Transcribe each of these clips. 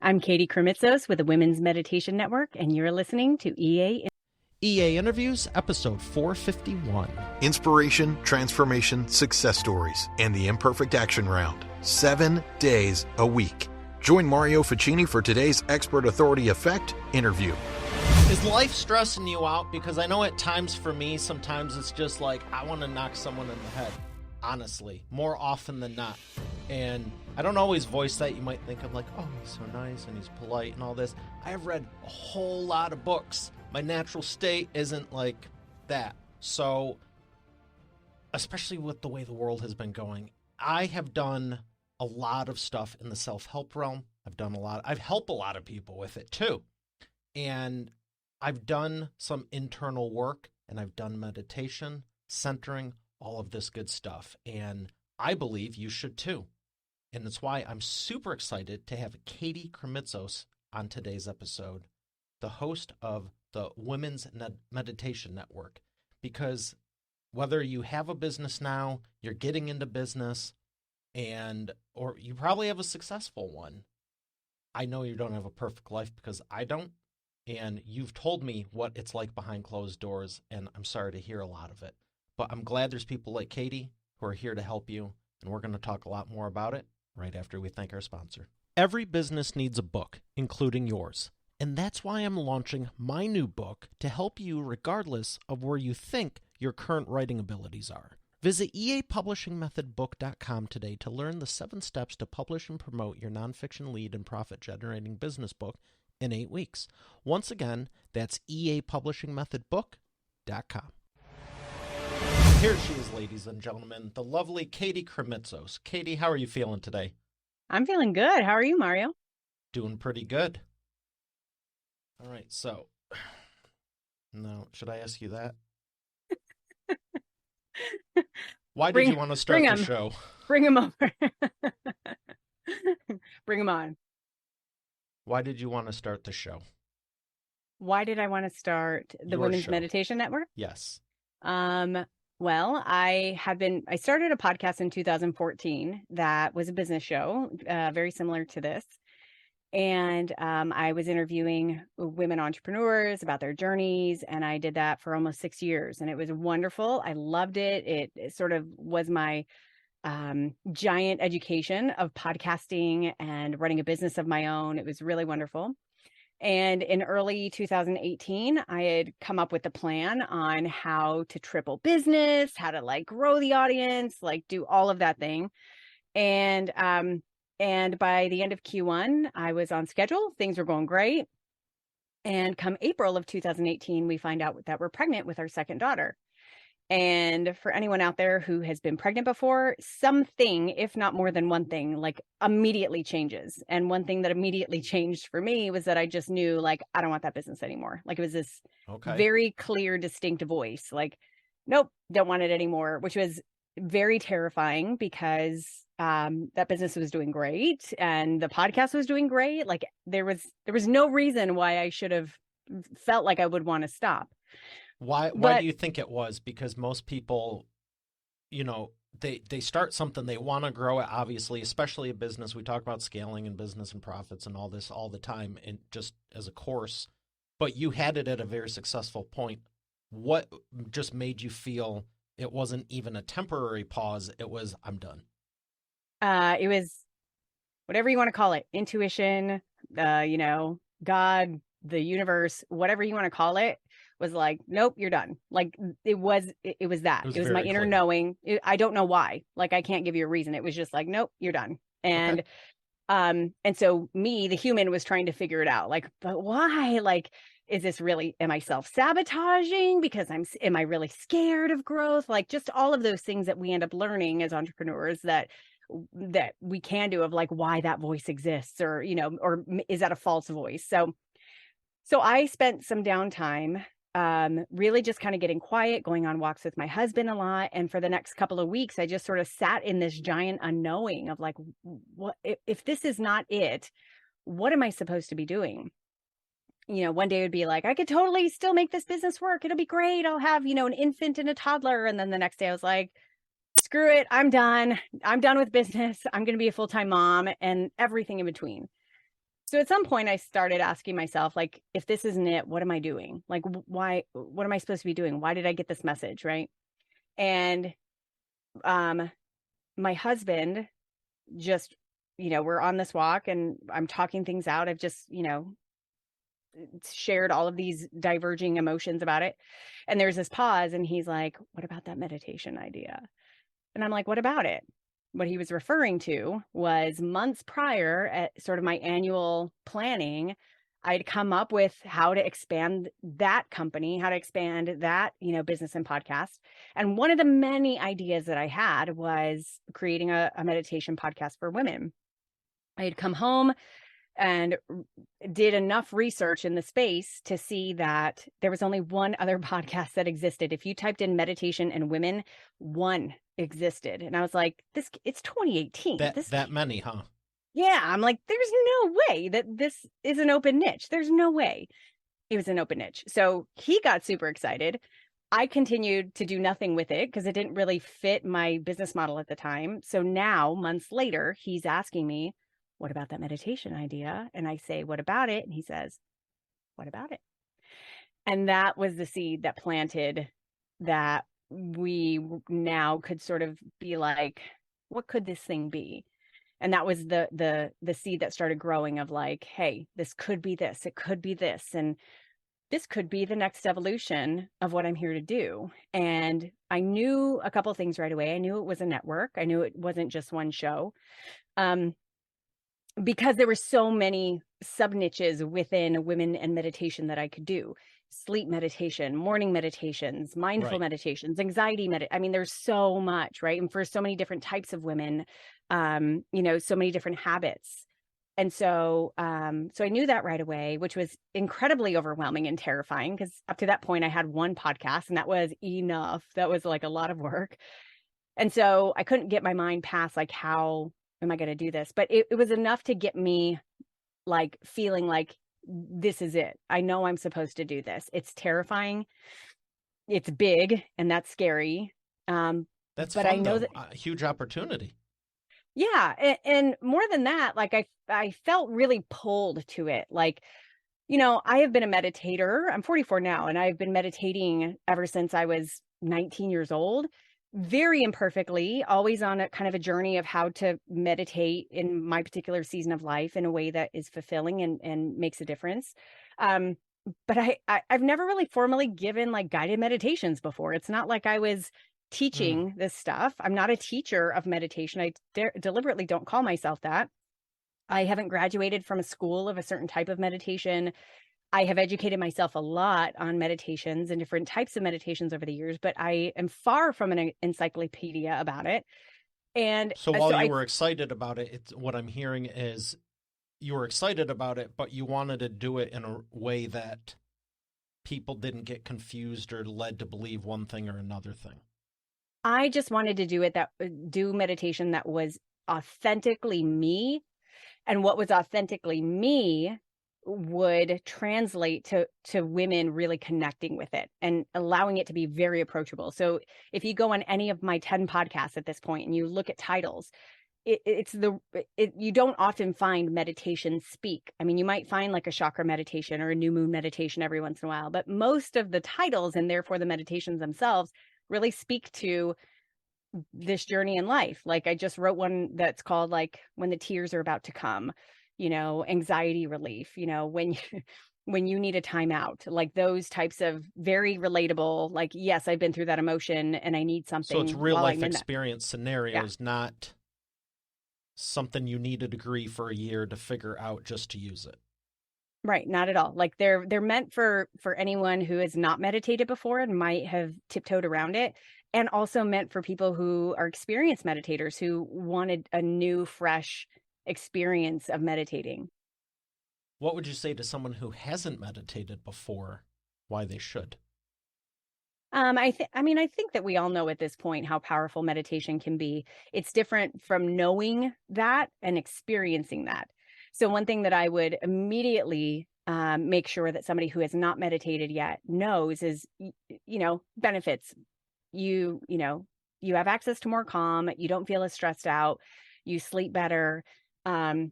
I'm Katie Krimitsos with the Women's Meditation Network, and you're listening to EA Interviews, episode 451. Inspiration, transformation, success stories, and the Imperfect Action Round. 7 days a week. Join Mario Ficini for today's Expert Authority Effect interview. Is life stressing you out? Because I know at times for me, sometimes it's just like, I want to knock someone in the head. Honestly, more often than not. And I don't always voice that. You might think of like, oh, he's so nice and he's polite and all this. I have read a whole lot of books. My natural state isn't like that. So, especially with the way the world has been going, I have done a lot of stuff in the self-help realm. I've helped a lot of people with it too. And I've done some internal work, and I've done meditation, centering, all of this good stuff. And I believe you should too. And that's why I'm super excited to have Katie Krimitsos on today's episode, the host of the Women's Meditation Network. Because whether you have a business now, you're getting into business, or you probably have a successful one. I know you don't have a perfect life because I don't. And you've told me what it's like behind closed doors, and I'm sorry to hear a lot of it. But I'm glad there's people like Katie who are here to help you, and we're going to talk a lot more about it right after we thank our sponsor. Every business needs a book, including yours. And that's why I'm launching my new book to help you regardless of where you think your current writing abilities are. Visit eapublishingmethodbook.com today to learn the 7 steps to publish and promote your nonfiction lead and profit-generating business book in 8 weeks. Once again, that's eapublishingmethodbook.com. Here she is, ladies and gentlemen, the lovely Katie Krimitsos. Katie, how are you feeling today? I'm feeling good. How are you, Mario? Doing pretty good. All right, so, no, should I ask you that? Why did you want to start the show? Bring him over. Bring him on. Why did you want to start the show? Why did I want to start the Women's Meditation Network? Yes. Well, I started a podcast in 2014 that was a business show, very similar to this. And I was interviewing women entrepreneurs about their journeys, and I did that for almost 6 years, and it was wonderful. I loved it. It sort of was my giant education of podcasting and running a business of my own. It was really wonderful. And in early 2018, I had come up with a plan on how to triple business, how to grow the audience, do all of that thing. And by the end of Q1, I was on schedule. Things were going great. And come April of 2018, we find out that we're pregnant with our second daughter. And for anyone out there who has been pregnant before, something, if not more than one thing, immediately changes. And one thing that immediately changed for me was that I just knew, I don't want that business anymore. It was this very clear, distinct voice, nope, don't want it anymore, which was very terrifying because that business was doing great and the podcast was doing great. There was no reason why I should have felt like I would want to stop. Why do you think it was? Because most people, they start something, they want to grow it, obviously, especially a business. We talk about scaling and business and profits and all this all the time, and just as a course, but you had it at a very successful point. What just made you feel it wasn't even a temporary pause? It was, I'm done. It was whatever you want to call it, intuition, God, the universe, whatever you want to call it, was nope, you're done. It was that. It was my inner knowing. I don't know why. I can't give you a reason. It was just nope, you're done. And and so me, the human, was trying to figure it out. But why? Is this really, am I self-sabotaging because am I really scared of growth? Just all of those things that we end up learning as entrepreneurs that we can do, of why that voice exists, or is that a false voice? So I spent some downtime, really just kind of getting quiet, going on walks with my husband a lot. And for the next couple of weeks, I just sort of sat in this giant unknowing of what, if this is not it, what am I supposed to be doing? One day it would be I could totally still make this business work. It'll be great. I'll have, an infant and a toddler. And then the next day I was screw it. I'm done. I'm done with business. I'm going to be a full-time mom, and everything in between. So at some point I started asking myself, like, if this isn't it, what am I doing? Like, why, what am I supposed to be doing? Why did I get this message? Right. And um, my husband just, we're on this walk and I'm talking things out. I've just, shared all of these diverging emotions about it. And there's this pause and he's like, what about that meditation idea? And I'm like, what about it? What he was referring to was months prior at sort of my annual planning, I'd come up with how to expand that company, how to expand that, business and podcast. And one of the many ideas that I had was creating a meditation podcast for women. I had come home and did enough research in the space to see that there was only one other podcast that existed. If you typed in meditation and women, one existed. And I was like, it's 2018. That many, huh? Yeah. I'm like, there's no way that this is an open niche. There's no way it was an open niche. So he got super excited. I continued to do nothing with it because it didn't really fit my business model at the time. So now, months later, he's asking me, what about that meditation idea? And I say, what about it? And he says, what about it? And that was the seed that planted that we now could sort of be like, what could this thing be? And that was the seed that started growing of like, hey, this could be this, it could be this, and this could be the next evolution of what I'm here to do. And I knew a couple of things right away. I knew it was a network. I knew it wasn't just one show. Because there were so many sub niches within women and meditation that I could do. Sleep meditation, morning meditations, mindful meditations, anxiety I mean, there's so much, right? And for so many different types of women, so many different habits. And so I knew that right away, which was incredibly overwhelming and terrifying because up to that point I had one podcast and that was enough. That was like a lot of work. And so I couldn't get my mind past like, how am I going to do this? But it was enough to get me like feeling like this is it. I know I'm supposed to do this. It's terrifying. It's big and that's scary. That's but fun, I know though. that A huge opportunity. yeah. And more than that, like I felt really pulled to it. Like, I have been a meditator. I'm 44 now and I've been meditating ever since I was 19 years old. Very imperfectly, always on a kind of a journey of how to meditate in my particular season of life in a way that is fulfilling and makes a difference. But I've never really formally given like guided meditations before. It's not like I was teaching this stuff. I'm not a teacher of meditation. I deliberately don't call myself that. I haven't graduated from a school of a certain type of meditation. I have educated myself a lot on meditations and different types of meditations over the years, but I am far from an encyclopedia about it. And so while you were excited about it, what I'm hearing is you were excited about it, but you wanted to do it in a way that people didn't get confused or led to believe one thing or another thing. I just wanted to do meditation that was authentically me, and what was authentically me would translate to women really connecting with it and allowing it to be very approachable. So if you go on any of my 10 podcasts at this point and you look at titles, you don't often find meditation speak. I mean, you might find like a chakra meditation or a new moon meditation every once in a while, but most of the titles and therefore the meditations themselves really speak to this journey in life. Like I just wrote one that's called like When the Tears Are About to Come, anxiety relief, when you need a timeout, like those types of very relatable, like, yes, I've been through that emotion and I need something. So it's real life experience scenarios, yeah. Not something you need a degree for a year to figure out just to use it. Right. Not at all. Like they're meant for anyone who has not meditated before and might have tiptoed around it. And also meant for people who are experienced meditators who wanted a new, fresh experience of meditating. What would you say to someone who hasn't meditated before, why they should? I think that we all know at this point how powerful meditation can be. It's different from knowing that and experiencing that. So one thing that I would immediately make sure that somebody who has not meditated yet knows is, benefits. You have access to more calm. You don't feel as stressed out. You sleep better.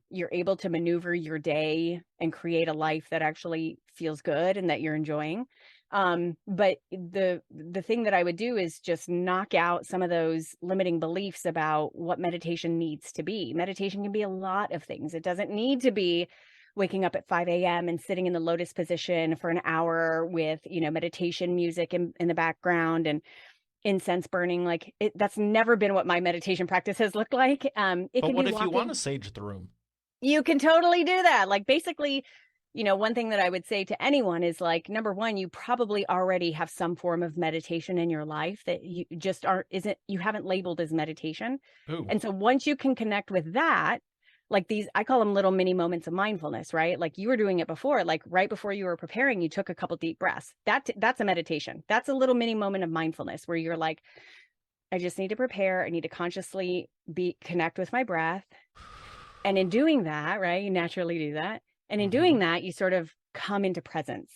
You're able to maneuver your day and create a life that actually feels good and that you're enjoying. But the thing that I would do is just knock out some of those limiting beliefs about what meditation needs to be. Meditation can be a lot of things. It doesn't need to be waking up at 5 a.m. and sitting in the lotus position for an hour with, meditation music in the background and incense burning. Like that's never been what my meditation practice has looked like. It But can what be if you walking. want to sage the room? You can totally do that. Like basically, one thing that I would say to anyone is like, number one, you probably already have some form of meditation in your life that you just you haven't labeled as meditation. Ooh. And so once you can connect with that, like these, I call them little mini moments of mindfulness, right? Like you were doing it before, like right before you were preparing, you took a couple deep breaths. That's a meditation. That's a little mini moment of mindfulness where you're like, I just need to prepare. I need to consciously connect with my breath. And in doing that, right, you naturally do that. And in doing that, you sort of come into presence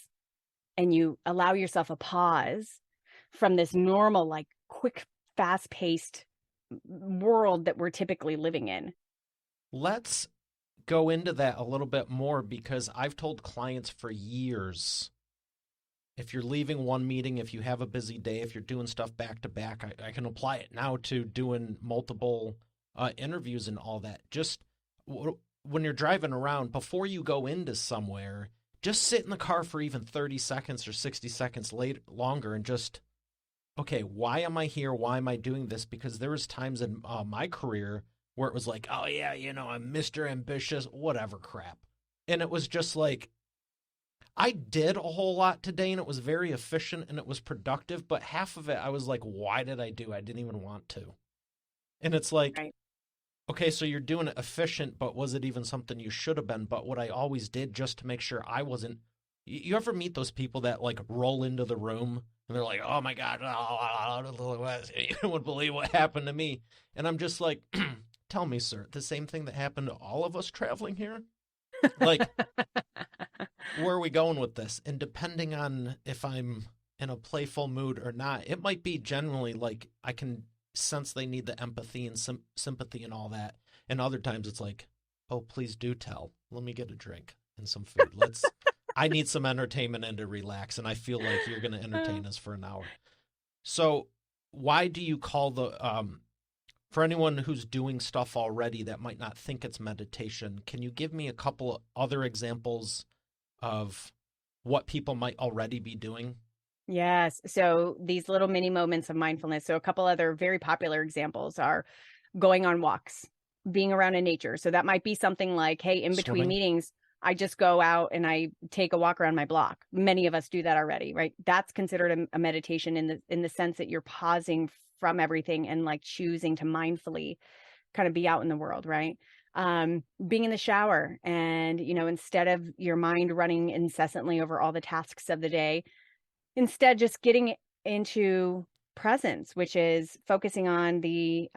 and you allow yourself a pause from this normal, like quick, fast paced world that we're typically living in. Let's go into that a little bit more, because I've told clients for years, if you're leaving one meeting, if you have a busy day, if you're doing stuff back to back, I can apply it now to doing multiple interviews and all that. Just when you're driving around, before you go into somewhere, just sit in the car for even 30 seconds or 60 seconds longer and just, okay, why am I here? Why am I doing this? Because there was times in my career where it was like, oh yeah, I'm Mr. Ambitious, whatever crap. And it was just like, I did a whole lot today and it was very efficient and it was productive, but half of it I was like, why did I do? I didn't even want to. And it's like, right. Okay, so you're doing it efficient, but was it even something you should have been? But what I always did just to make sure I wasn't. You ever meet those people that like roll into the room and they're like, oh my God, you wouldn't believe what happened to me. And I'm just like, tell me, sir, the same thing that happened to all of us traveling here? Like, where are we going with this? And depending on if I'm in a playful mood or not, it might be generally like I can sense they need the empathy and sympathy and all that. And other times it's like, oh, please do tell. Let me get a drink and some food. I need some entertainment and to relax. And I feel like you're going to entertain us for an hour. So why do you call for anyone who's doing stuff already that might not think it's meditation, can you give me a couple of other examples of what people might already be doing? Yes. So these little mini moments of mindfulness. So a couple other very popular examples are going on walks, being around in nature. So that might be something like, hey, in between meetings, I just go out and I take a walk around my block. Many of us do that already, right? That's considered a meditation in the sense that you're pausing from everything and like choosing to mindfully kind of be out in the world, right? Being in the shower and, instead of your mind running incessantly over all the tasks of the day, instead just getting into presence, which is focusing on the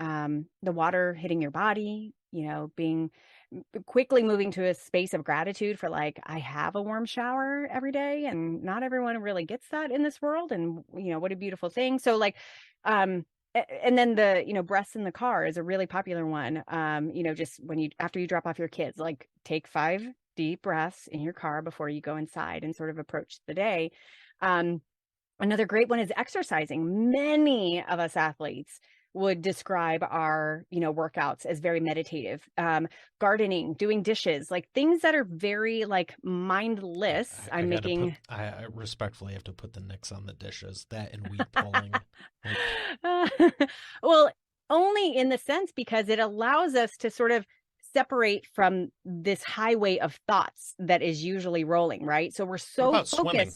water hitting your body, being quickly moving to a space of gratitude for like, I have a warm shower every day and not everyone really gets that in this world. And, what a beautiful thing. So like, and then the, breaths in the car is a really popular one. Just after you drop off your kids, like take 5 deep breaths in your car before you go inside and sort of approach the day. Another great one is exercising. Many of us athletes would describe our, workouts as very meditative. Gardening, doing dishes, like things that are very like mindless. I respectfully have to put the nix on the dishes, that and weed pulling. Well, only in the sense because it allows us to sort of separate from this highway of thoughts that is usually rolling, right? So we're so focused. Swimming?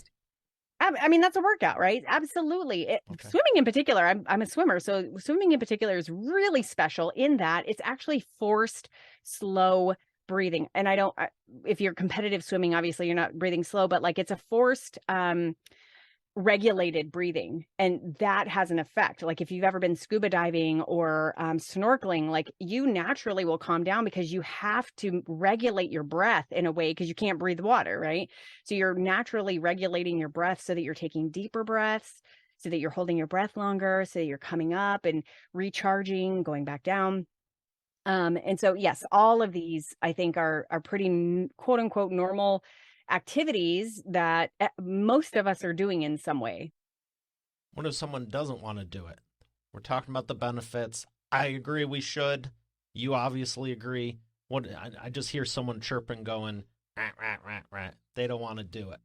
I mean, that's a workout, right? Absolutely. Okay. Swimming in particular, I'm a swimmer. So swimming in particular is really special in that it's actually forced, slow breathing. And if you're competitive swimming, obviously you're not breathing slow, but like it's a forced, regulated breathing, and that has an effect. Like if you've ever been scuba diving or snorkeling, like you naturally will calm down because you have to regulate your breath in a way because you can't breathe water, right? So you're naturally regulating your breath so that you're taking deeper breaths, so that you're holding your breath longer, so that you're coming up and recharging, going back down. And so, yes, all of these I think are pretty quote unquote normal activities that most of us are doing in some way. What if someone doesn't want to do it? We're talking about the benefits. I agree we should. You obviously agree. What I just hear someone chirping going, rat, rat, rat, rat. They don't want to do it.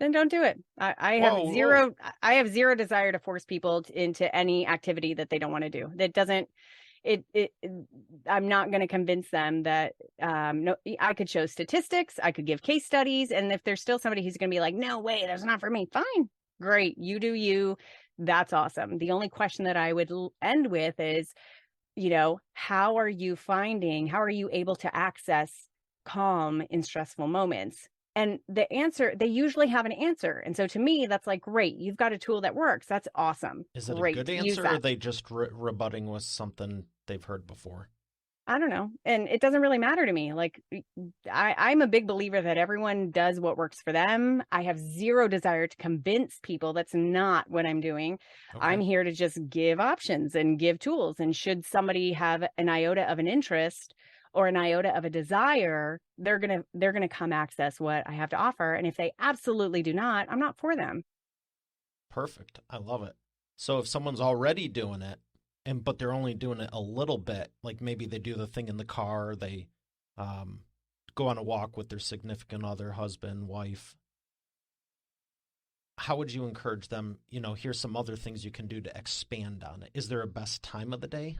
Then don't do it. I have Whoa. I have zero desire to force people into any activity that they don't want to do. That doesn't it I'm not going to convince them that no, I could show statistics, I could give case studies, and if there's still somebody who's going to be like, no way, that's not for me, fine, great, you do you. That's awesome. The only question that I would end with is, how are you able to access calm in stressful moments? And the answer, they usually have an answer. And so to me, that's like, great, you've got a tool that works. That's awesome. Is it a Great. good Use answer, or that. are they just rebutting with something they've heard before? I don't know. And it doesn't really matter to me. Like, I'm a big believer that everyone does what works for them. I have zero desire to convince people. That's not what I'm doing. Okay. I'm here to just give options and give tools. And should somebody have an iota of an interest or an iota of a desire, they're gonna come access what I have to offer. And if they absolutely do not, I'm not for them. Perfect. I love it. So if someone's already doing it, but they're only doing it a little bit, like maybe they do the thing in the car, they go on a walk with their significant other, husband, wife, how would you encourage them? Here's some other things you can do to expand on it. Is there a best time of the day?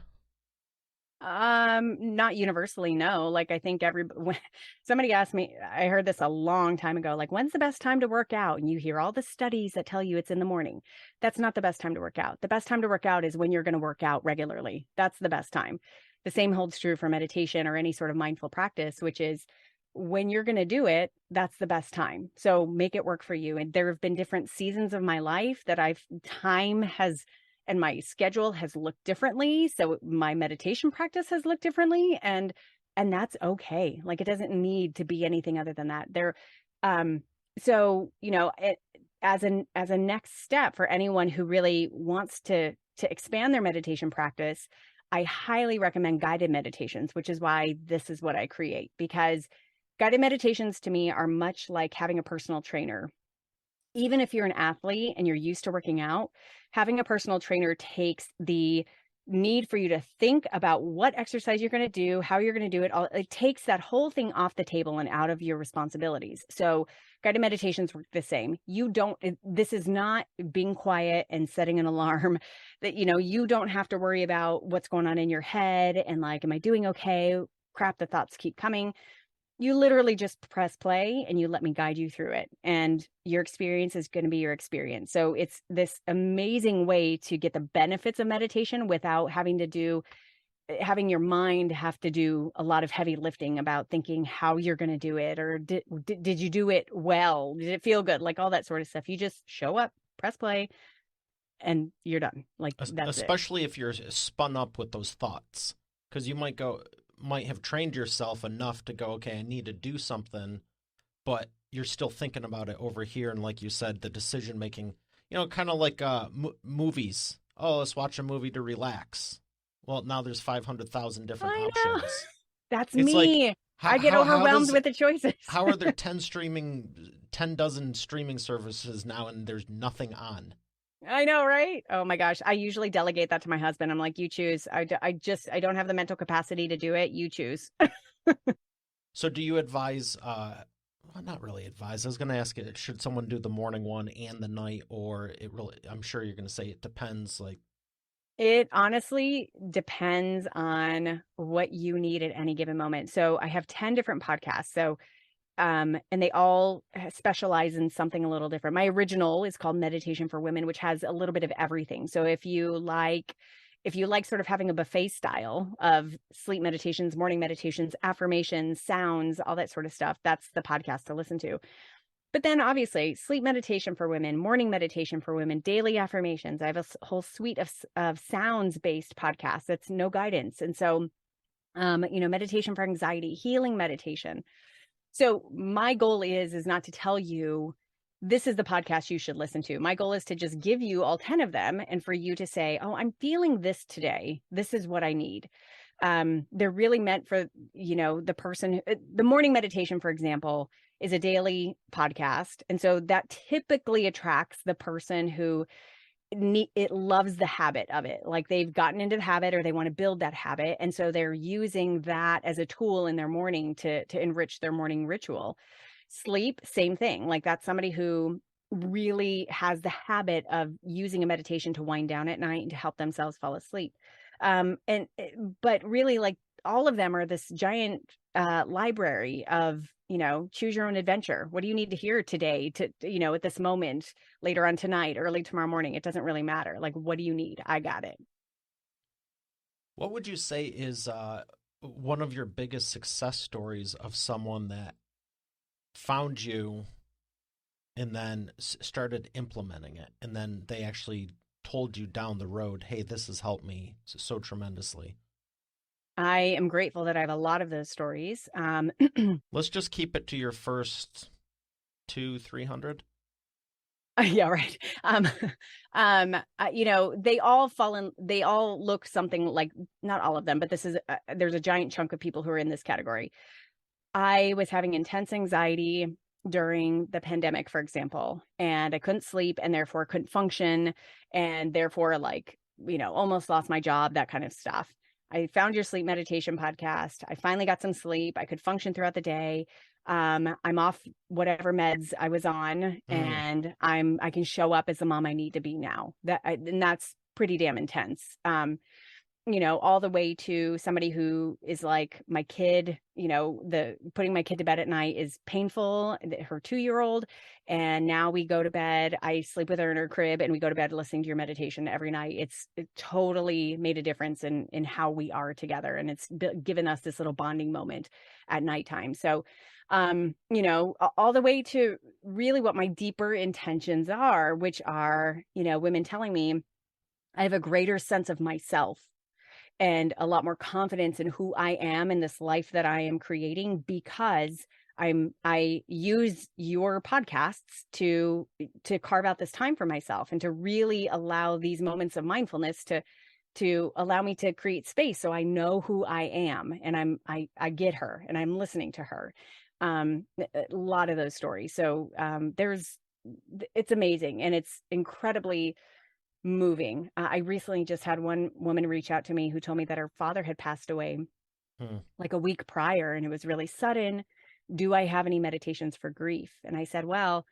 Not universally, no. Like, I think when somebody asked me, I heard this a long time ago, like, when's the best time to work out? And you hear all the studies that tell you it's in the morning. That's not the best time to work out. The best time to work out is when you're going to work out regularly. That's the best time. The same holds true for meditation or any sort of mindful practice, which is when you're going to do it, that's the best time. So make it work for you. And there have been different seasons of my life that and my schedule has looked differently. So my meditation practice has looked differently, and that's okay. Like, it doesn't need to be anything other than that. So, as a next step for anyone who really wants to expand their meditation practice, I highly recommend guided meditations, which is why this is what I create, because guided meditations to me are much like having a personal trainer. Even if you're an athlete and you're used to working out, having a personal trainer takes the need for you to think about what exercise you're going to do, how you're going to do it. It takes that whole thing off the table and out of your responsibilities. So guided meditations work the same. This is not being quiet and setting an alarm that, you don't have to worry about what's going on in your head and like, am I doing okay? Crap, the thoughts keep coming. You literally just press play and you let me guide you through it. And your experience is going to be your experience. So it's this amazing way to get the benefits of meditation without having your mind have to do a lot of heavy lifting about thinking how you're going to do it. Or did you do it well? Did it feel good? Like all that sort of stuff. You just show up, press play, and you're done. Like, that's especially if you're spun up with those thoughts, because you might have trained yourself enough to go, okay, I need to do something, but you're still thinking about it over here. And like you said, the decision making, kind of like movies. Oh, let's watch a movie to relax. Well, now there's 500,000 different options. That's it's me. Like, I get overwhelmed with the choices. How are there 10 dozen streaming services now and there's nothing on? I know, right? Oh my gosh. I usually delegate that to my husband. I'm like, you choose. I don't have the mental capacity to do it. You choose. So do you advise, well, not really advise. I was going to ask it, should someone do the morning one and the night, or I'm sure you're going to say it depends. Like, it honestly depends on what you need at any given moment. So I have 10 different podcasts. So and they all specialize in something a little different. My original is called Meditation for Women, which has a little bit of everything. So if you like sort of having a buffet style of sleep meditations, morning meditations, affirmations, sounds, all that sort of stuff, that's the podcast to listen to. But then obviously sleep meditation for women, morning meditation for women, daily affirmations. I have a whole suite of sounds-based podcasts that's no guidance. And so, meditation for anxiety, healing meditation. So my goal is not to tell you this is the podcast you should listen to. My goal is to just give you all 10 of them and for you to say, oh, I'm feeling this today. This is what I need. They're really meant for, the person. The morning meditation, for example, is a daily podcast. And so that typically attracts the person who it loves the habit of it. Like they've gotten into the habit or they want to build that habit. And so they're using that as a tool in their morning to enrich their morning ritual. Sleep, same thing. Like that's somebody who really has the habit of using a meditation to wind down at night and to help themselves fall asleep. But really, like all of them are this giant library of, choose your own adventure. What do you need to hear today to, at this moment, later on tonight, early tomorrow morning? It doesn't really matter. Like, what do you need? I got it. What would you say is one of your biggest success stories of someone that found you and then started implementing it, and then they actually told you down the road, hey, this has helped me so tremendously? I am grateful that I have a lot of those stories. Let's just keep it to your first 200-300. Yeah, right. They all look something like, not all of them, but there's a giant chunk of people who are in this category. I was having intense anxiety during the pandemic, for example, and I couldn't sleep and therefore couldn't function, and therefore almost lost my job, that kind of stuff. I found your sleep meditation podcast. I finally got some sleep. I could function throughout the day. I'm off whatever meds I was on, and I can show up as the mom I need to be now. And that's pretty damn intense. All the way to somebody who is like my kid, the putting my kid to bed at night is painful, her 2-year-old. And now we go to bed, I sleep with her in her crib, and we go to bed listening to your meditation every night. It totally made a difference in how we are together. And it's given us this little bonding moment at nighttime. So, all the way to really what my deeper intentions are, which are, women telling me I have a greater sense of myself and a lot more confidence in who I am in this life that I am creating, because I use your podcasts to carve out this time for myself and to really allow these moments of mindfulness to allow me to create space so I know who I am, and I get her and I'm listening to her. A lot of those stories. So it's amazing, and it's incredibly moving. I recently just had one woman reach out to me who told me that her father had passed away like a week prior, and it was really sudden. Do I have any meditations for grief? And I said, well,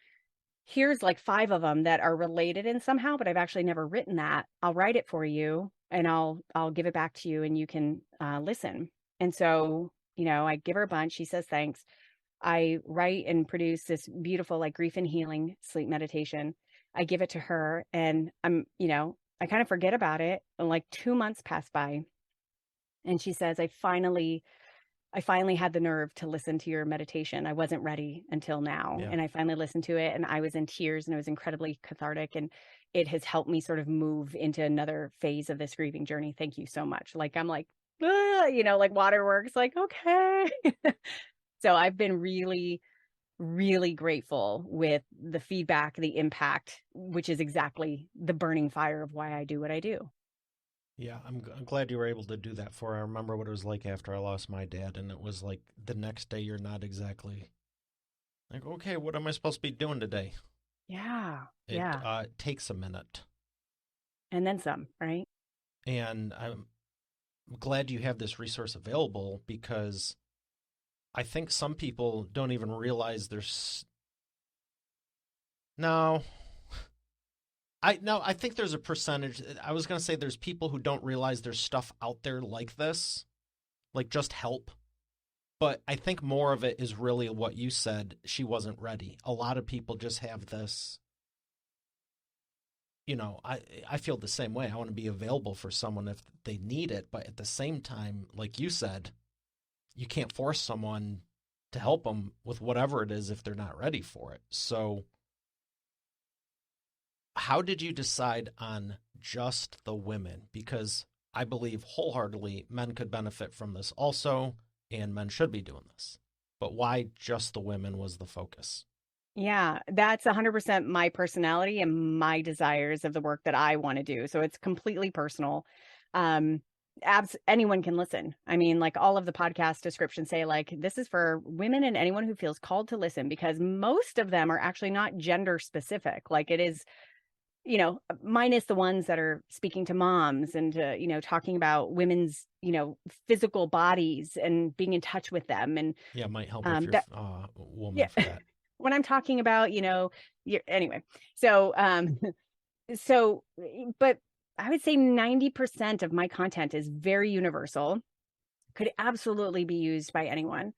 here's like 5 of them that are related in somehow, but I've actually never written that. I'll write it for you, and I'll give it back to you, and you can listen. And so, I give her a bunch. She says, thanks. I write and produce this beautiful, like, grief and healing sleep meditation. I give it to her, and I kind of forget about it. And like 2 months pass by, and she says, I finally had the nerve to listen to your meditation. I wasn't ready until now. Yeah. And I finally listened to it, and I was in tears, and it was incredibly cathartic. And it has helped me sort of move into another phase of this grieving journey. Thank you so much. Like, I'm like, like waterworks, like, okay. So I've been really, really grateful with the feedback, the impact, which is exactly the burning fire of why I do what I do. Yeah, I'm glad you were able to do that for her. I remember what it was like after I lost my dad, and it was like the next day you're not exactly like, okay, what am I supposed to be doing today? Yeah. It takes a minute. And then some, right? And I'm glad you have this resource available, because I think some people don't even realize there's no. I think there's a percentage. I was going to say there's people who don't realize there's stuff out there like this, like just help. But I think more of it is really what you said. She wasn't ready. A lot of people just have this, I feel the same way. I want to be available for someone if they need it. But at the same time, like you said, you can't force someone to help them with whatever it is if they're not ready for it. So how did you decide on just the women? Because I believe wholeheartedly men could benefit from this also, and men should be doing this. But why just the women was the focus? Yeah, that's 100% my personality and my desires of the work that I want to do. So it's completely personal. anyone can listen. I mean, like all of the podcast descriptions say like, this is for women and anyone who feels called to listen, because most of them are actually not gender specific. Like it is, minus the ones that are speaking to moms and, talking about women's, physical bodies and being in touch with them. And Yeah, it might help if you're a woman yeah, for that. when I'm talking about, anyway, so, so, but I would say 90% of my content is very universal, could absolutely be used by anyone.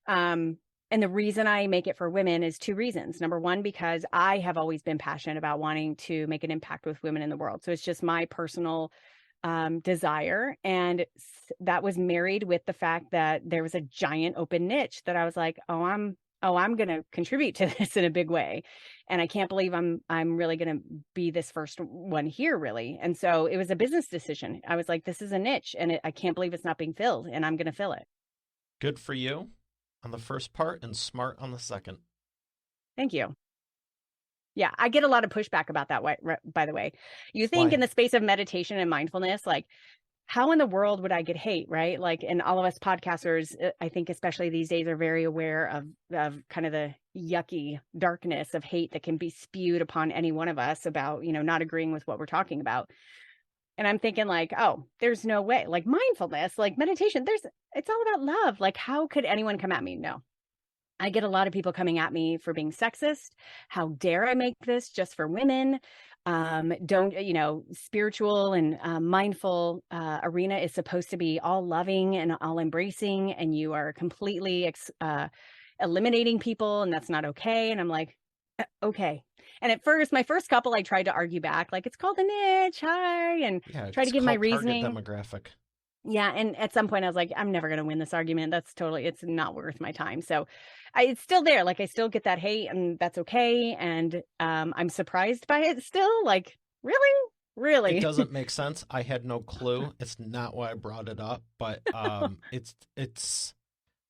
And the reason I make it for women is two reasons. Number one, because I have always been passionate about wanting to make an impact with women in the world. So it's just my personal desire. And that was married with the fact that there was a giant open niche that I was like, I'm going to contribute to this in a big way. And I can't believe I'm really going to be this first one here, really. And so it was a business decision. I was like, this is a niche and I can't believe it's not being filled, and I'm going to fill it. Good for you on the first part and smart on the second. Thank you. Yeah, I get a lot of pushback about that, by the way. You think Why? in the space of meditation and mindfulness, like, how in the world would I get hate, right? Like, and all of us podcasters, I think especially these days, are very aware of kind of the yucky darkness of hate that can be spewed upon any one of us about, not agreeing with what we're talking about. And I'm thinking like, oh, there's no way. Like mindfulness, like meditation, it's all about love. Like, how could anyone come at me? No. I get a lot of people coming at me for being sexist. How dare I make this just for women? Spiritual and mindful arena is supposed to be all loving and all embracing, and you are completely eliminating people, and that's not okay. And I'm like, okay. And at first, my first couple, I tried to argue back, like, it's called a niche, hi, and try to give my reasoning. Target demographic. Yeah. And at some point I was like, I'm never going to win this argument. It's not worth my time. So it's still there. Like I still get that hate, and that's okay. And I'm surprised by it still. Like, really? It doesn't make sense. I had no clue. It's not why I brought it up, but it's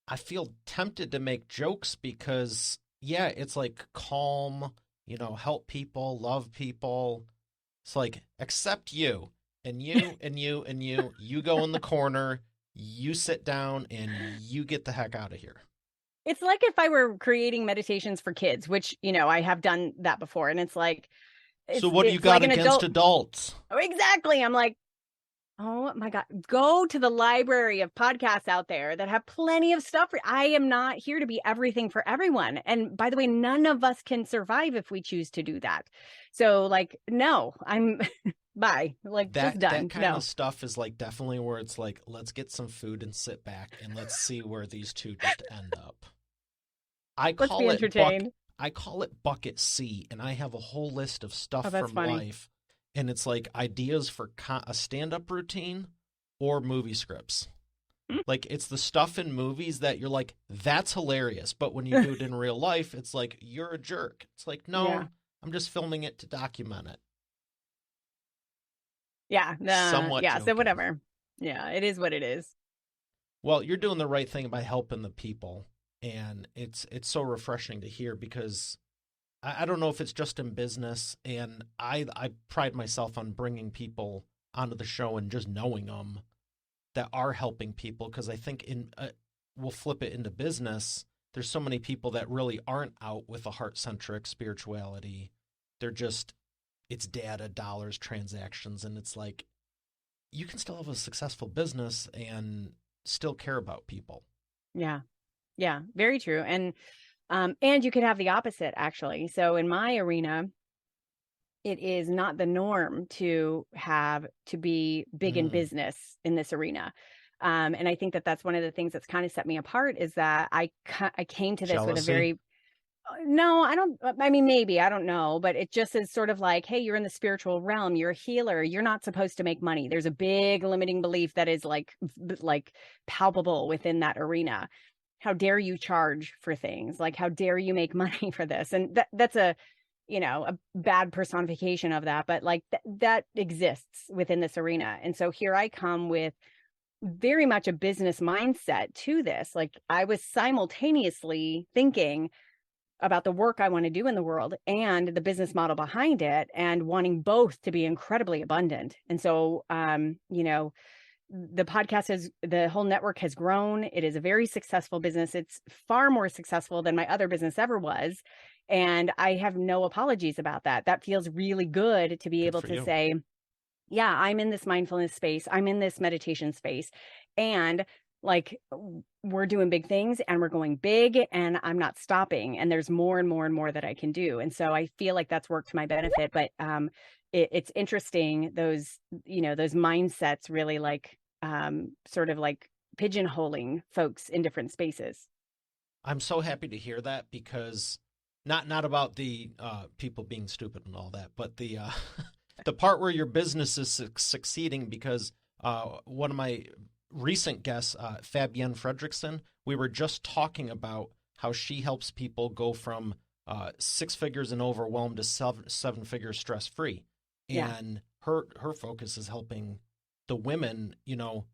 I feel tempted to make jokes because yeah, it's like calm, help people, love people. It's like, except you. And you and you and you go in the corner, you sit down, and you get the heck out of here. It's like if I were creating meditations for kids, which, I have done that before. And it's like, so what do you got against adults? Oh, exactly. I'm like, oh my God, go to the library of podcasts out there that have plenty of stuff. I am not here to be everything for everyone. And by the way, none of us can survive if we choose to do that. So like, no, I'm bye. Like, just done. That kind of stuff is like definitely where it's like, let's get some food and sit back and let's see where these two just end up. Let's be entertained. I call it bucket C, and I have a whole list of stuff from funny. life. And it's like ideas for a stand-up routine or movie scripts. Like, it's the stuff in movies that you're like, that's hilarious. But when you do it in real life, it's like, you're a jerk. It's like, no, yeah. I'm just filming it to document it. Yeah. Somewhat yeah. joking. So whatever. Yeah, it is what it is. Well, you're doing the right thing by helping the people. And it's so refreshing to hear, because I don't know if it's just in business, and I pride myself on bringing people onto the show and just knowing them that are helping people, because I think we'll flip it into business. There's so many people that really aren't out with a heart-centric spirituality. They're just, it's data, dollars, transactions, and it's like, you can still have a successful business and still care about people. Yeah. Yeah, very true. And you could have the opposite, actually. So in my arena, it is not the norm to be big in business in this arena. And I think that that's one of the things that's kind of set me apart, is that I came to this Jealousy? with a very, no, maybe, I don't know, but it just is sort of like, hey, you're in the spiritual realm, you're a healer, you're not supposed to make money. There's a big limiting belief that is like palpable within that arena. How dare you charge for things? Like, how dare you make money for this? And that's a bad personification of that, but like that exists within this arena. And so here I come with very much a business mindset to this. Like, I was simultaneously thinking about the work I want to do in the world and the business model behind it, and wanting both to be incredibly abundant. And so, the podcast the whole network has grown. It is a very successful business. It's far more successful than my other business ever was. And I have no apologies about that. That feels really good to be Good able for to you. say, yeah, I'm in this mindfulness space. I'm in this meditation space. And like we're doing big things and we're going big and I'm not stopping. And there's more and more and more that I can do. And so I feel like that's worked to my benefit. But it's interesting, those, those mindsets really like sort of like pigeonholing folks in different spaces. I'm so happy to hear that because not about the people being stupid and all that, but the the part where your business is succeeding because one of my recent guests, Fabienne Fredrickson, we were just talking about how she helps people go from six figures and overwhelmed to seven figures stress free, Yeah. and her focus is helping the women.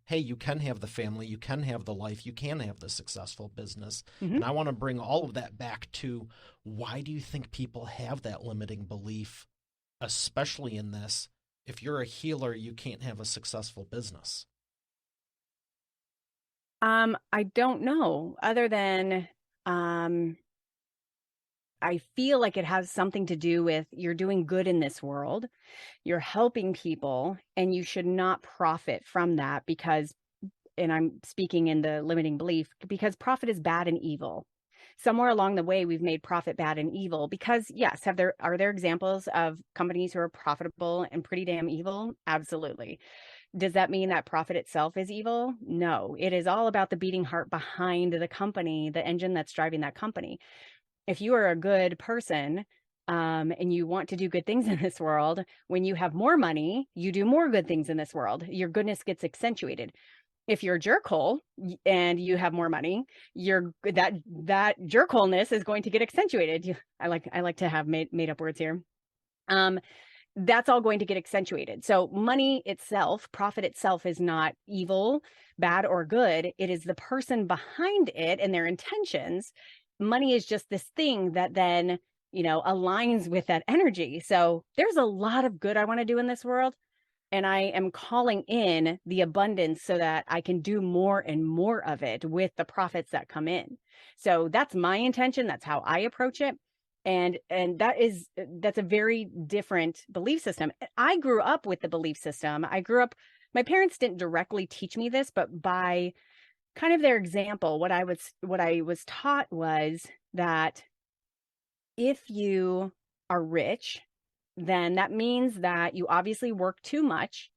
Hey, you can have the family, you can have the life, you can have the successful business, Hmm. and I want to bring all of that back to why do you think people have that limiting belief, especially in this? If you're a healer, you can't have a successful business. I don't know, other than um I feel like it has something to do with you're doing good in this world, you're helping people, and you should not profit from that because, and I'm speaking in the limiting belief, because profit is bad and evil. Somewhere along the way, we've made profit bad and evil because, yes, are there examples of companies who are profitable and pretty damn evil? Absolutely. Does that mean that profit itself is evil? No, it is all about the beating heart behind the company, the engine that's driving that company. If you are a good person, and you want to do good things in this world, when you have more money, you do more good things in this world. Your goodness gets accentuated. If you're a jerkhole and you have more money, that jerkholeness is going to get accentuated. I like to have made up words here. Um, that's all going to get accentuated. So money itself, profit itself is not evil, bad, or good. It is the person behind it and their intentions. Money is just this thing that then, aligns with that energy. So there's a lot of good I want to do in this world. And I am calling in the abundance so that I can do more and more of it with the profits that come in. So that's my intention. That's how I approach it. And that's a very different belief system. I grew up with the belief system. My parents didn't directly teach me this, but by kind of their example, what I was taught was that if you are rich, then that means that you obviously work too much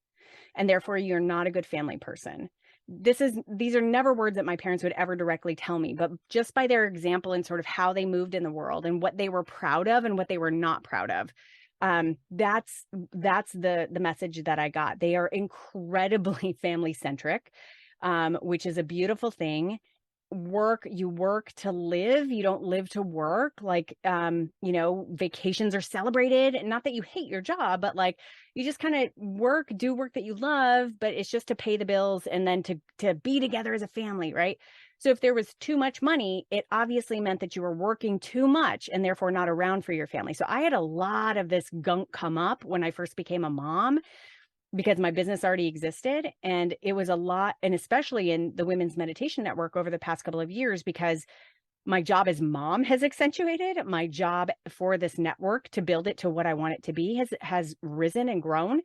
and therefore you're not a good family person. These are never words that my parents would ever directly tell me, but just by their example and sort of how they moved in the world and what they were proud of and what they were not proud of. That's the message that I got. They are incredibly family centric, which is a beautiful thing. You work to live, you don't live to work. Like vacations are celebrated, and not that you hate your job, but like you just kind of do work that you love, but it's just to pay the bills and then to be together as a family, right? So if there was too much money, it obviously meant that you were working too much and therefore not around for your family. So I had a lot of this gunk come up when I first became a mom because my business already existed. And it was a lot, and especially in the Women's Meditation Network over the past couple of years, because my job as mom has accentuated. My job for this network to build it to what I want it to be has risen and grown.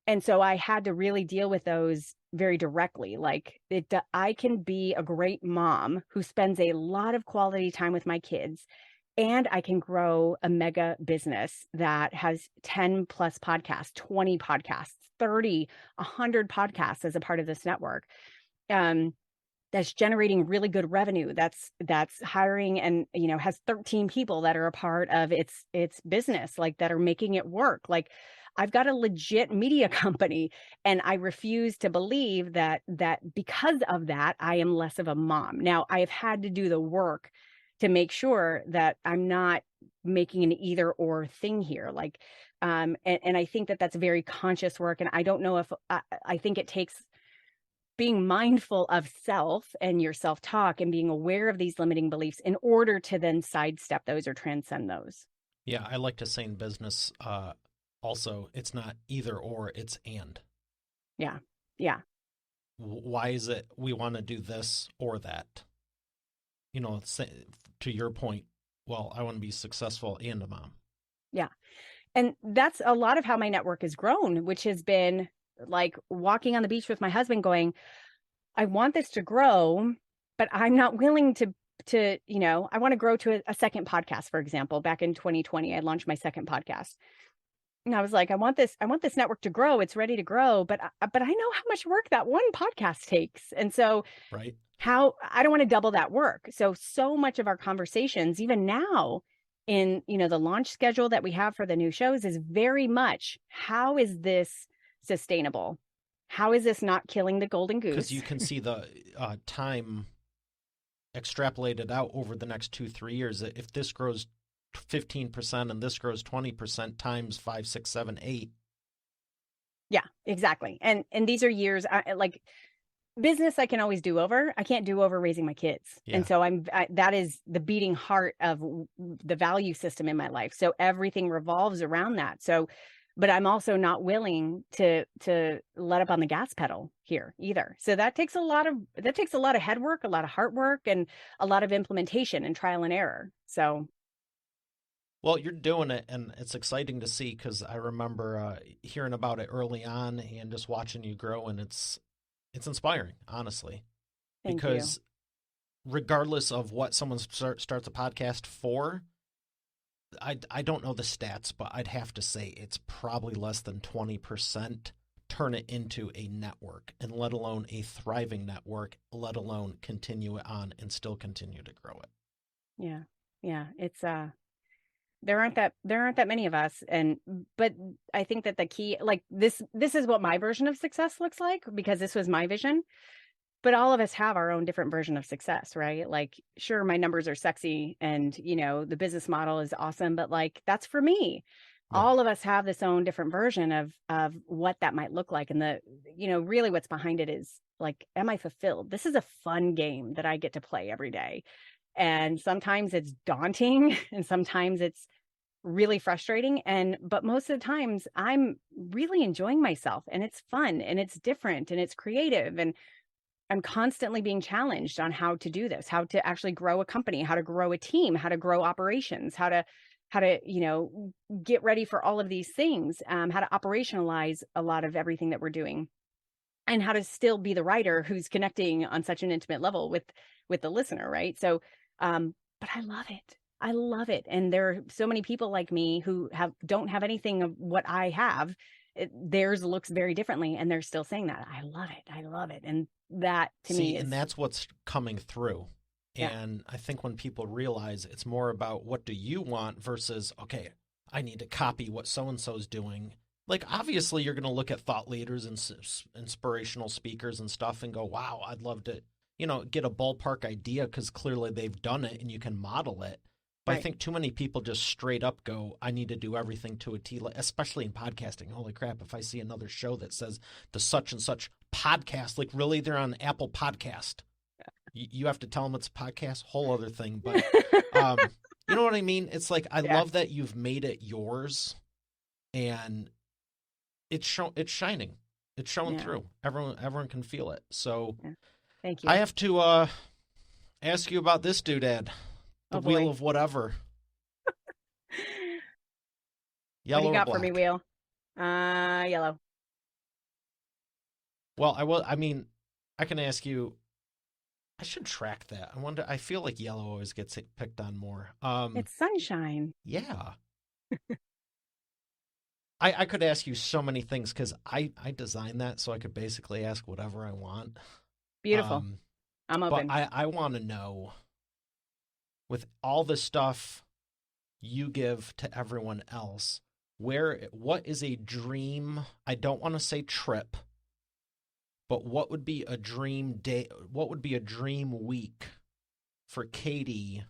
And so I had to really deal with those very directly. Like I can be a great mom who spends a lot of quality time with my kids, and I can grow a mega business that has 10 plus podcasts, 20 podcasts, 30, 100 podcasts as a part of this network. Um, that's generating really good revenue, that's hiring, and has 13 people that are a part of its business, like that are making it work. Like I've got a legit media company, and I refuse to believe that because of that I am less of a mom. Now I have had to do the work to make sure that I'm not making an either or thing here, like and I think that that's very conscious work. And I don't know if I think it takes being mindful of self and your self-talk and being aware of these limiting beliefs in order to then sidestep those or transcend those. Yeah, I like to say in business, also, it's not either or, it's and. Yeah. Yeah. Why is it we want to do this or that? To your point, well, I want to be successful and a mom. Yeah. And that's a lot of how my network has grown, which has been like walking on the beach with my husband going, I want this to grow, but I'm not willing to, I want to grow to a second podcast, for example. Back in 2020, I launched my second podcast. And I was like, I want this network to grow. It's ready to grow, but I know how much work that one podcast takes. And so Right. how I don't want to double that work. So much of our conversations, even now in, the launch schedule that we have for the new shows is very much, how is this sustainable? How is this not killing the golden goose? Because you can see the time extrapolated out over the next 2-3 years. If this grows 15% and this grows 20% times 5, 6, 7, 8. Yeah, exactly. And these are years like business I can always do over. I can't do over raising my kids. Yeah. And so that is the beating heart of the value system in my life. So everything revolves around that. So, but I'm also not willing to let up on the gas pedal here either. So that takes a lot of head work, a lot of heart work, and a lot of implementation and trial and error. So. Well, you're doing it, and it's exciting to see because I remember hearing about it early on and just watching you grow, and it's inspiring, honestly. Thank because you. Regardless of what someone starts a podcast for, I don't know the stats, but I'd have to say it's probably less than 20% turn it into a network, and let alone a thriving network, let alone continue it on and still continue to grow it. Yeah. Yeah. It's there aren't that many of us, but I think that the key, like this is what my version of success looks like, because this was my vision. But all of us have our own different version of success, right? Like, sure, my numbers are sexy and, the business model is awesome, but like, that's for me. Yeah. All of us have this own different version of what that might look like. And really what's behind it is like, am I fulfilled? This is a fun game that I get to play every day. And sometimes it's daunting and sometimes it's really frustrating. But most of the times I'm really enjoying myself, and it's fun and it's different and it's creative. And I'm constantly being challenged on how to do this, how to actually grow a company, how to grow a team, how to grow operations, how to get ready for all of these things, how to operationalize a lot of everything that we're doing, and how to still be the writer who's connecting on such an intimate level with the listener, right? So, but I love it. I love it. And there are so many people like me who don't have anything of what I have. Theirs looks very differently, and they're still saying that. I love it. I love it. And that to me is, and that's what's coming through. Yeah. And I think when people realize it's more about what do you want versus, okay, I need to copy what so-and-so's doing. Like, obviously, you're going to look at thought leaders and inspirational speakers and stuff and go, wow, I'd love to, get a ballpark idea because clearly they've done it and you can model it. But right. I think too many people just straight up go, I need to do everything to a T, especially in podcasting. Holy crap, if I see another show that says the such and such podcast, like really they're on Apple Podcast. You have to tell them it's a podcast, whole other thing. But you know what I mean? It's like, I love that you've made it yours, and it's shining. It's showing through. Everyone can feel it. So thank you. I have to ask you about this doodad. The wheel of whatever. Yellow. What do you got or black? for me, Wheel? Yellow. Well, I can ask you. I should track that. I feel like yellow always gets picked on more. It's sunshine. Yeah. I could ask you so many things because I designed that so I could basically ask whatever I want. Beautiful. I'm open. But I want to know, with all the stuff you give to everyone else, what is a dream? I don't want to say trip, but what would be a dream day? What would be a dream week for Katie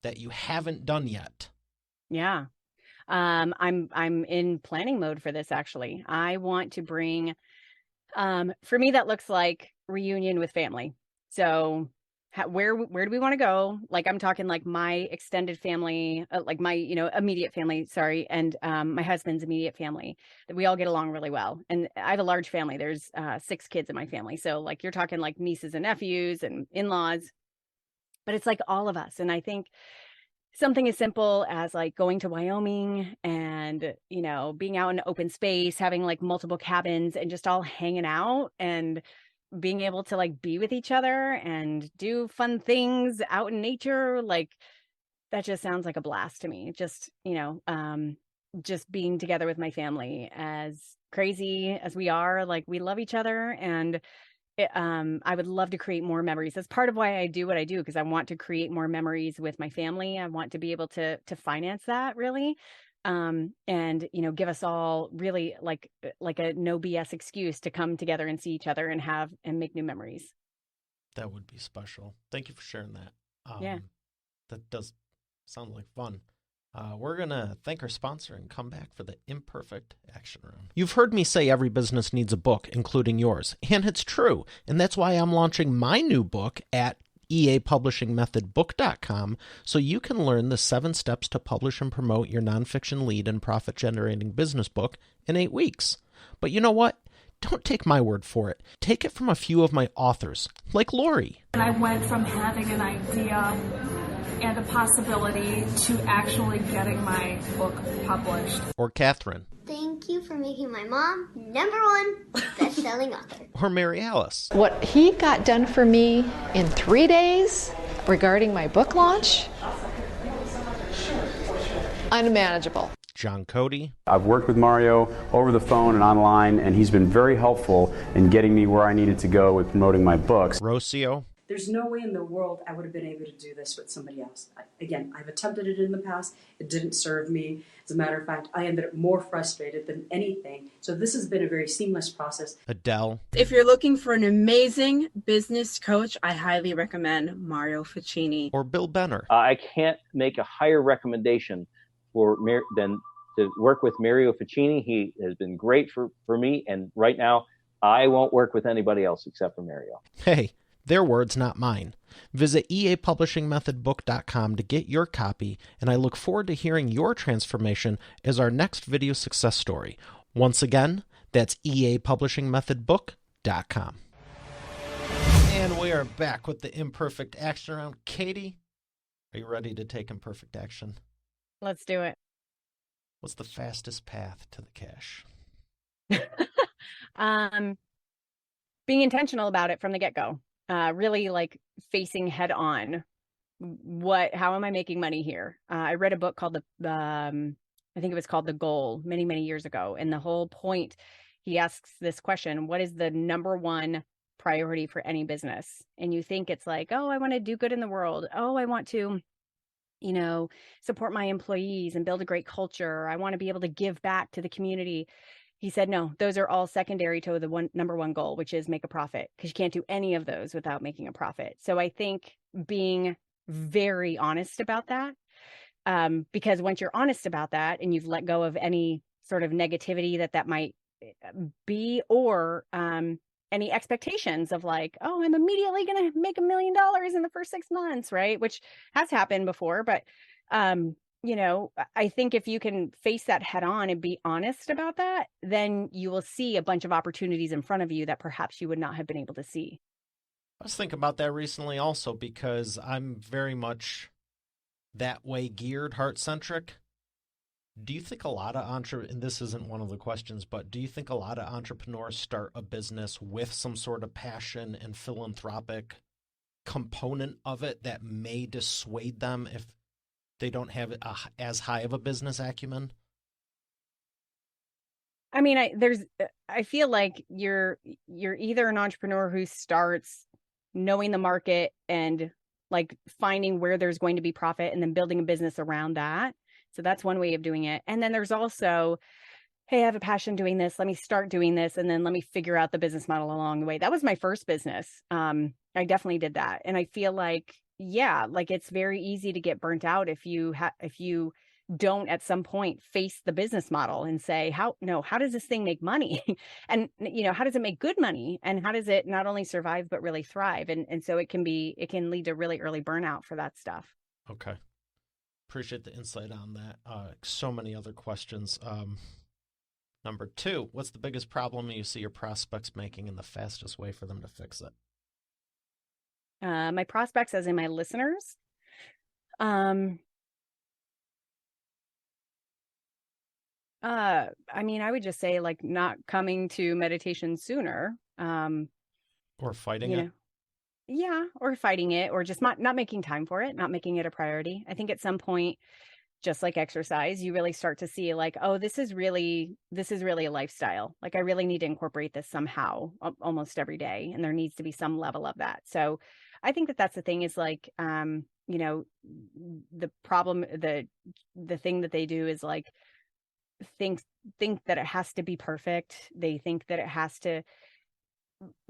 that you haven't done yet? Yeah. I'm in planning mode for this, actually. I want to bring, for me, that looks like reunion with family. So where do we want to go? Like, I'm talking like my extended family, like my, immediate family, sorry. And my husband's immediate family, that we all get along really well. And I have a large family. There's 6 kids in my family. So like, you're talking like nieces and nephews and in-laws, but it's like all of us. And I think something as simple as like going to Wyoming and, being out in open space, having like multiple cabins and just all hanging out and being able to like be with each other and do fun things out in nature, like that just sounds like a blast to me. Just being together with my family, as crazy as we are, like we love each other. And I would love to create more memories. That's part of why I do what I do, because I want to create more memories with my family. I want to be able to finance that, really. And give us all really like a no BS excuse to come together and see each other and make new memories. That would be special. Thank you for sharing that. Yeah. That does sound like fun. We're going to thank our sponsor and come back for the Imperfect Action Round. You've heard me say every business needs a book, including yours. And it's true. And that's why I'm launching my new book at eapublishingmethodbook.com, so you can learn the 7 steps to publish and promote your nonfiction lead and profit-generating business book in 8 weeks. But you know what? Don't take my word for it. Take it from a few of my authors, like Lori. And I went from having an idea and a possibility to actually getting my book published. Or Catherine. Thank you for making my mom #1 best-selling author. Or Mary Alice. What he got done for me in 3 days regarding my book launch, unmanageable. John Cody. I've worked with Mario over the phone and online, and he's been very helpful in getting me where I needed to go with promoting my books. Rocio. There's no way in the world I would have been able to do this with somebody else. I've attempted it in the past. It didn't serve me. As a matter of fact, I ended up more frustrated than anything. So this has been a very seamless process. Adele. If you're looking for an amazing business coach, I highly recommend Mario Ficini. Or Bill Benner. I can't make a higher recommendation than to work with Mario Ficini. He has been great for me, and right now I won't work with anybody else except for Mario. Hey, their words, not mine. Visit eapublishingmethodbook.com to get your copy, and I look forward to hearing your transformation as our next video success story. Once again, that's eapublishingmethodbook.com. And we are back with the Imperfect Action Round. Katie, are you ready to take imperfect action? Let's do it. What's the fastest path to the cash? Being intentional about it from the get-go. Really like facing head on how am I making money here? I read a book called I think it was called The Goal many, many years ago. And the whole point, he asks this question: what is the #1 priority for any business? And you think it's like, oh, I want to do good in the world. Oh, I want to, support my employees and build a great culture. I want to be able to give back to the community. He said, no, those are all secondary to the #1 goal, which is make a profit, because you can't do any of those without making a profit. So I think being very honest about that, because once you're honest about that and you've let go of any sort of negativity that might be, or any expectations of like, oh, I'm immediately going to make $1 million in the first 6 months, right? Which has happened before, but I think if you can face that head on and be honest about that, then you will see a bunch of opportunities in front of you that perhaps you would not have been able to see. I was thinking about that recently also, because I'm very much that way geared, heart-centric. Do you think a lot of and this isn't one of the questions, but do you think a lot of entrepreneurs start a business with some sort of passion and philanthropic component of it that may dissuade them if they don't have as high of a business acumen? I mean, I feel like you're either an entrepreneur who starts knowing the market and like finding where there's going to be profit and then building a business around that. So that's one way of doing it. And then there's also, hey, I have a passion doing this. Let me start doing this. And then let me figure out the business model along the way. That was my first business. I definitely did that. And I feel like, yeah, like it's very easy to get burnt out if you don't at some point face the business model and say, how does this thing make money? And, how does it make good money? And how does it not only survive, but really thrive? And so it can lead to really early burnout for that stuff. Okay. Appreciate the insight on that. So many other questions. Number 2, what's the biggest problem you see your prospects making and the fastest way for them to fix it? My prospects, as in my listeners. I would just say like not coming to meditation sooner. Or fighting it. Yeah, or fighting it, or just not making time for it, not making it a priority. I think at some point, just like exercise, you really start to see like, oh, this is really a lifestyle. Like I really need to incorporate this somehow almost every day. And there needs to be some level of that. So I think that's the thing is like, the problem, the thing that they do is like, think that it has to be perfect. They think that it has to,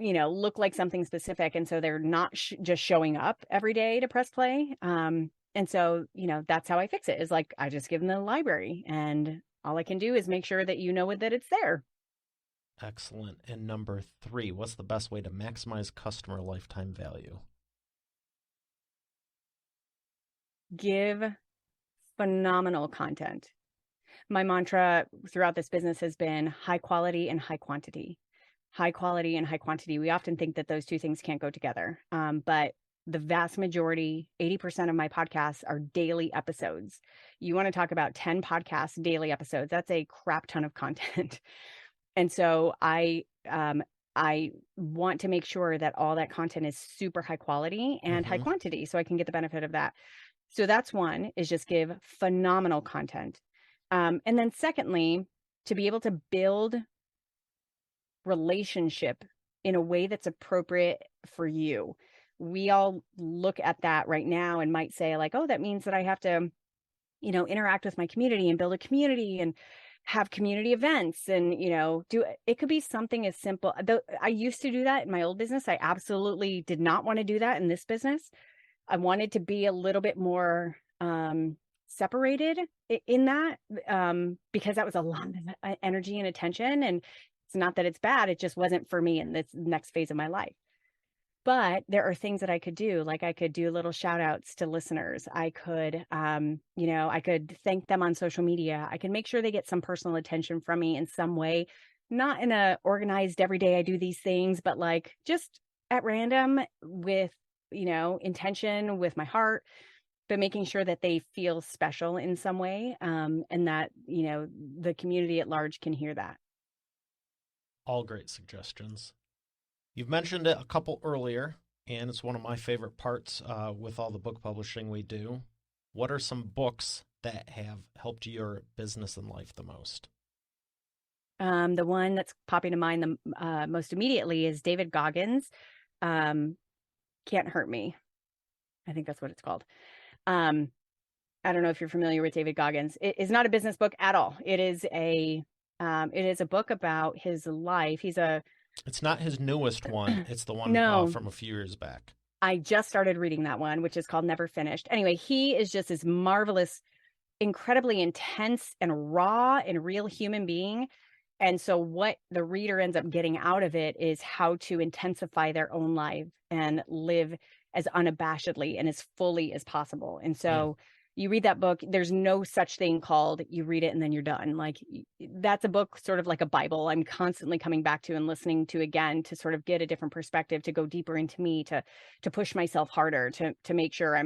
look like something specific. And so they're not just showing up every day to press play. And so, that's how I fix it is like, I just give them the library and all I can do is make sure that that it's there. Excellent. And number 3, what's the best way to maximize customer lifetime value? Give phenomenal content. My mantra throughout this business has been high quality and high quantity. High quality and high quantity. We often think that those two things can't go together. But the vast majority, 80% of my podcasts are daily episodes. You want to talk about 10 podcasts, daily episodes. That's a crap ton of content. And so I want to make sure that all that content is super high quality and high quantity so I can get the benefit of that. So that's one, is just give phenomenal content. And then secondly, to be able to build relationship in a way that's appropriate for you. We all look at that right now and might say like, oh, that means that I have to, interact with my community and build a community and have community events and, it could be something as simple. Though I used to do that in my old business. I absolutely did not want to do that in this business. I wanted to be a little bit more, separated in that, because that was a lot of energy and attention. And it's not that it's bad. It just wasn't for me in this next phase of my life. But there are things that I could do. Like I could do little shout outs to listeners. I could, I could thank them on social media. I can make sure they get some personal attention from me in some way, not in a organized every day I do these things, but like just at random with, intention, with my heart, but making sure that they feel special in some way, and that, the community at large can hear that. All great suggestions. You've mentioned it a couple earlier, and it's one of my favorite parts with all the book publishing we do. What are some books that have helped your business and life the most? The one that's popping to mind the most immediately is David Goggins' Can't Hurt Me. I think that's what it's called. I don't know if you're familiar with David Goggins. It is not a business book at all. It is a book about his life. It's not his newest one. It's the one from a few years back. I just started reading that one, which is called Never Finished. Anyway, he is just this marvelous, incredibly intense and raw and real human being. And so what the reader ends up getting out of it is how to intensify their own life and live as unabashedly and as fully as possible. And so you read that book, there's no such thing called you read it and then you're done. Like that's a book sort of like a Bible I'm constantly coming back to and listening to again to sort of get a different perspective, to go deeper into me, to push myself harder, to make sure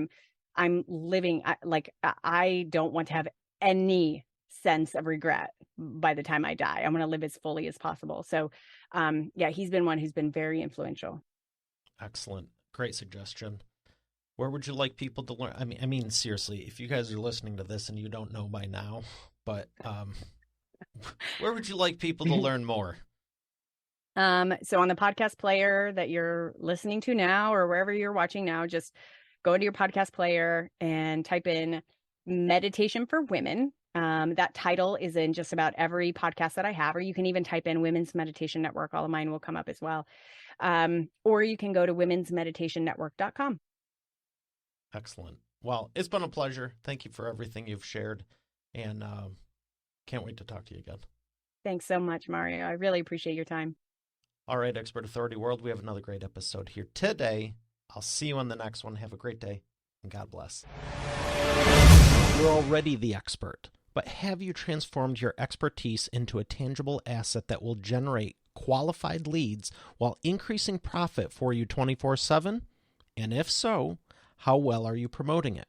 I'm living like I don't want to have any sense of regret by the time I die. I want to live as fully as possible. So he's been one who's been very influential. Excellent. Great suggestion. Where would you like people to learn? I mean, seriously, if you guys are listening to this and you don't know by now, but where would you like people to learn more? So on the podcast player that you're listening to now or wherever you're watching now, just go into your podcast player and type in Meditation for Women. That title is in just about every podcast that I have, or you can even type in Women's Meditation Network. All of mine will come up as well. Or you can go to womensmeditationnetwork.com. Excellent. Well, it's been a pleasure. Thank you for everything you've shared. And can't wait to talk to you again. Thanks so much, Mario. I really appreciate your time. All right, Expert Authority World, we have another great episode here today. I'll see you on the next one. Have a great day, and God bless. You're already the expert, but have you transformed your expertise into a tangible asset that will generate qualified leads while increasing profit for you 24/7? And if so, how well are you promoting it?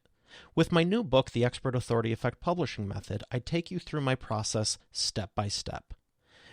With my new book, The Expert Authority Effect Publishing Method, I take you through my process step by step.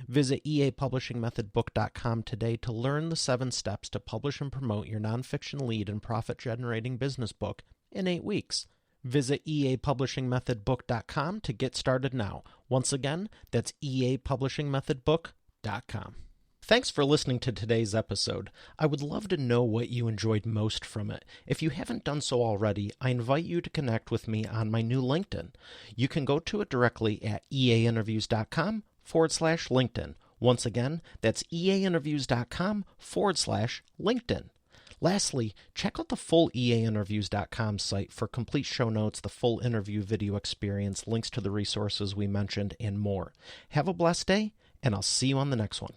Visit eapublishingmethodbook.com today to learn the 7 steps to publish and promote your nonfiction lead and profit-generating business book in 8 weeks. Visit eapublishingmethodbook.com to get started now. Once again, that's eapublishingmethodbook.com. Thanks for listening to today's episode. I would love to know what you enjoyed most from it. If you haven't done so already, I invite you to connect with me on my new LinkedIn. You can go to it directly at eainterviews.com/LinkedIn. Once again, that's eainterviews.com/LinkedIn. Lastly, check out the full eainterviews.com site for complete show notes, the full interview video experience, links to the resources we mentioned, and more. Have a blessed day, and I'll see you on the next one.